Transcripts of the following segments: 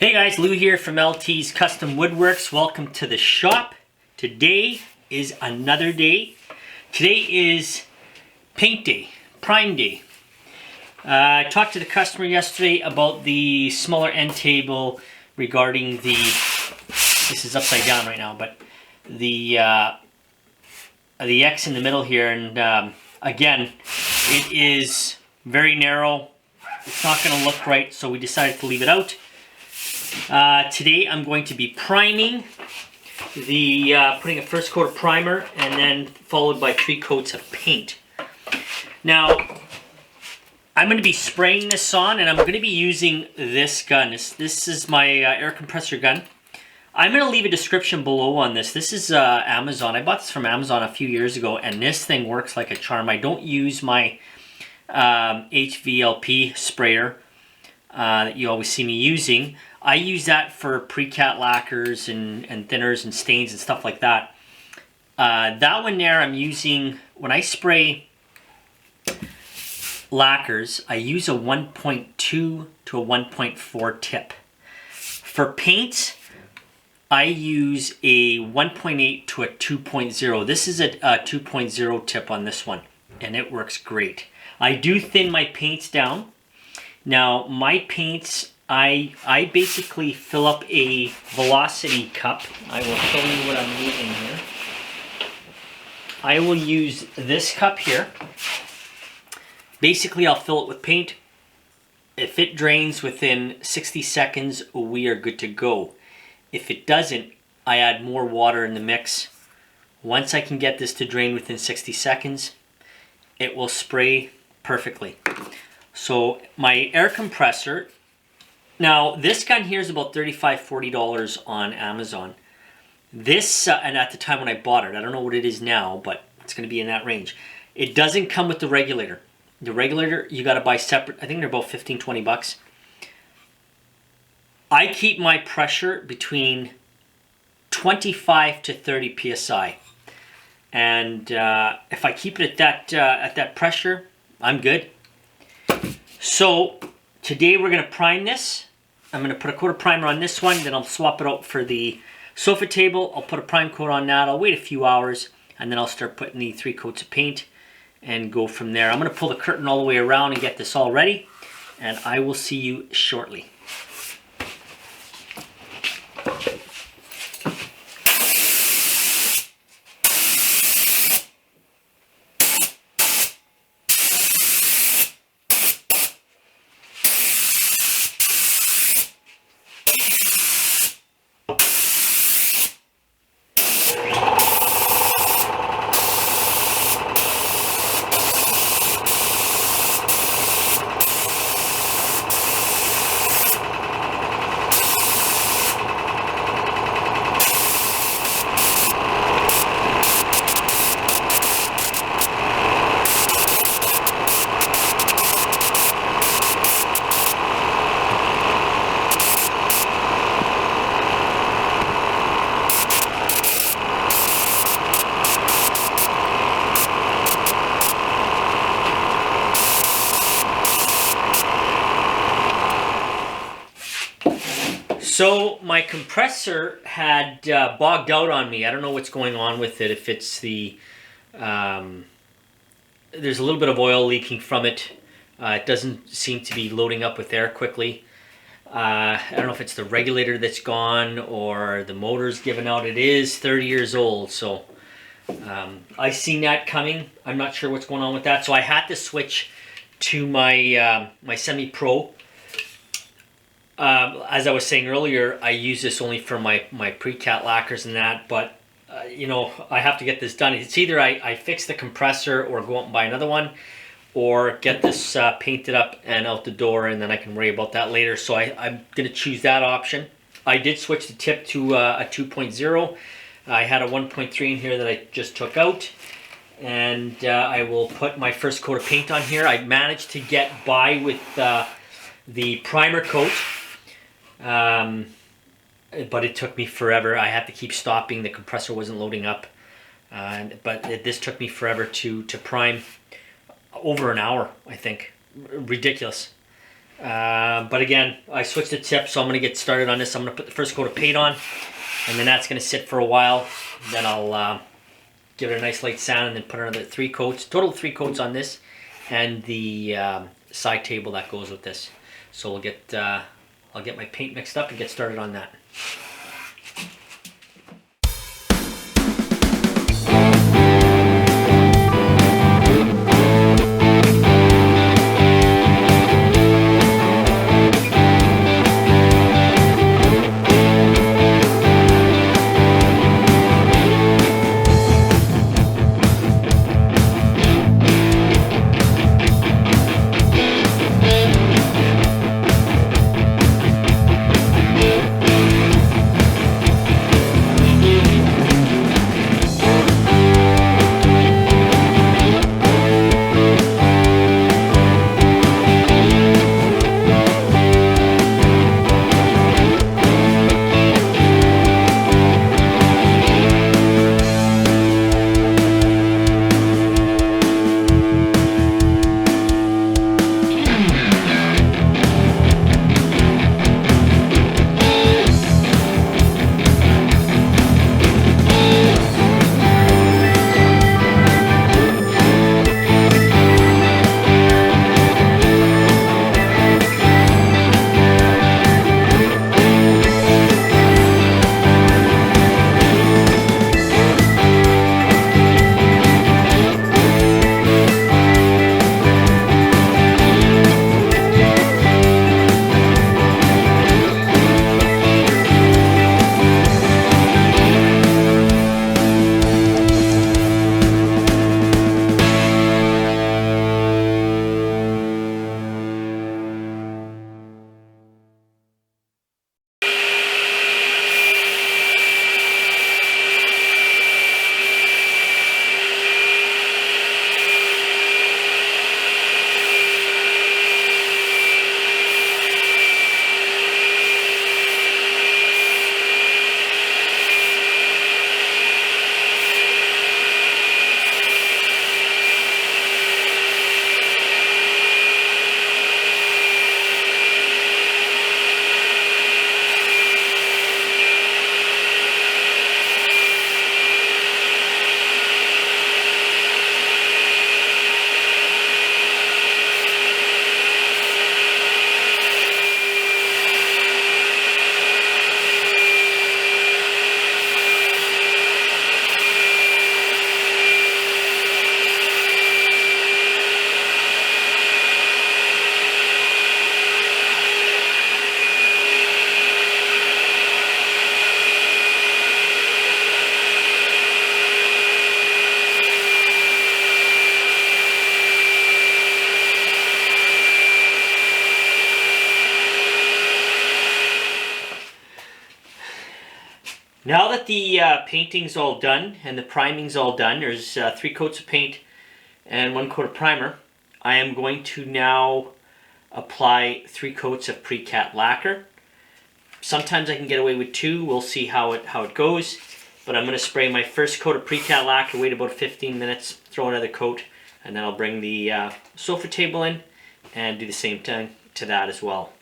Hey guys, Lou here from LT's Custom Woodworks. Welcome to the shop. Today is another day. Today is paint day, prime day. I talked to the customer yesterday about the smaller end table regarding the, this is upside down right now, but the X in the middle here, and again, it is very narrow. It's not going to look right, so we decided to leave it out. Today I'm going to be priming, putting a first coat of primer and then followed by 3 coats of paint. Now, I'm going to be spraying this on, and I'm going to be using this gun. This is my air compressor gun. I'm going to leave a description below on this. This is Amazon. I bought this from Amazon a few years ago, and this thing works like a charm. I don't use my HVLP sprayer that you always see me using. I use that for pre-cat lacquers and thinners and stains and stuff like that. That one there I'm using, when I spray lacquers, I use a 1.2 to a 1.4 tip. For paints, I use a 1.8 to a 2.0. This is a 2.0 tip on this one, and it works great. I do thin my paints down. Now, my paints, I basically fill up a velocity cup. I will show you what I'm using here. I will use this cup here. Basically, I'll fill it with paint. If it drains within 60 seconds, we are good to go. If it doesn't, I add more water in the mix. Once I can get this to drain within 60 seconds, it will spray perfectly. So my air compressor, now this gun here is about $35, $40 on Amazon. This, and at the time when I bought it, I don't know what it is now, but it's going to be in that range. It doesn't come with the regulator. The regulator, you got to buy separate. I think they're about 15, 20 bucks. I keep my pressure between 25 to 30 psi. And if I keep it at that pressure, I'm good. So today we're going to prime this. I'm going to put a coat of primer on this one, then I'll swap it out for the sofa table. I'll put a prime coat on that. I'll wait a few hours, and then I'll start putting the 3 coats of paint and go from there. I'm going to pull the curtain all the way around and get this all ready, and I will see you shortly. So my compressor had bogged out on me. I don't know what's going on with it. If it's the, there's a little bit of oil leaking from it. It doesn't seem to be loading up with air quickly. I don't know if it's the regulator that's gone or the motor's given out. It is 30 years old, so I seen that coming. I'm not sure what's going on with that. So I had to switch to my my semi-pro. As I was saying earlier, I use this only for my pre-cat lacquers and that, but you know, I have to get this done. It's either I fix the compressor or go out and buy another one, or get this painted up and out the door, and then I can worry about that later. So I'm going to choose that option. I did switch the tip to a 2.0. I had a 1.3 in here that I just took out, and I will put my first coat of paint on here. I managed to get by with the primer coat. But it took me forever. I had to keep stopping. The compressor wasn't loading up. But this took me forever to prime. Over an hour, I think. Ridiculous. But again, I switched the tip, so I'm going to get started on this. I'm going to put the first coat of paint on, and then that's going to sit for a while. Then I'll give it a nice light sand, and then put another 3 coats, total 3 coats on this, and the side table that goes with this. So we'll get, I'll get my paint mixed up and get started on that. Now that the painting's all done and the priming's all done, there's 3 coats of paint and 1 coat of primer, I am going to now apply 3 coats of pre-cat lacquer. Sometimes I can get away with 2, we'll see how it goes, but I'm going to spray my first coat of pre-cat lacquer, wait about 15 minutes, throw another coat, and then I'll bring the sofa table in and do the same thing to that as well.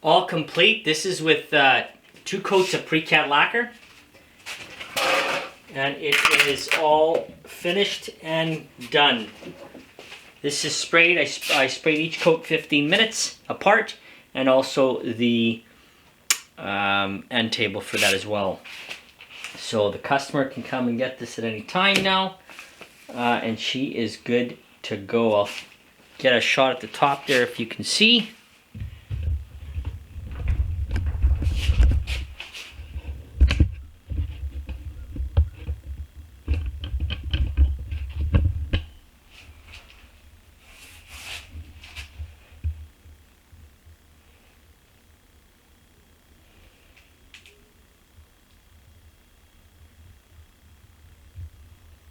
All complete. This is with 2 coats of pre-cat lacquer, and it is all finished and done. This is sprayed. I sprayed each coat 15 minutes apart, and also the end table for that as well. So the customer can come and get this at any time now, and she is good to go. I'll get a shot at the top there if you can see.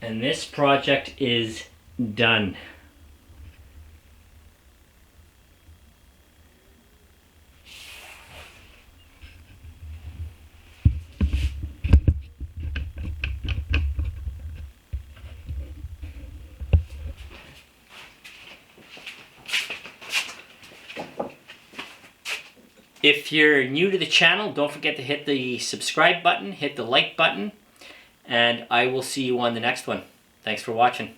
And this project is done. If you're new to the channel, don't forget to hit the subscribe button, hit the like button, and I will see you on the next one. Thanks for watching.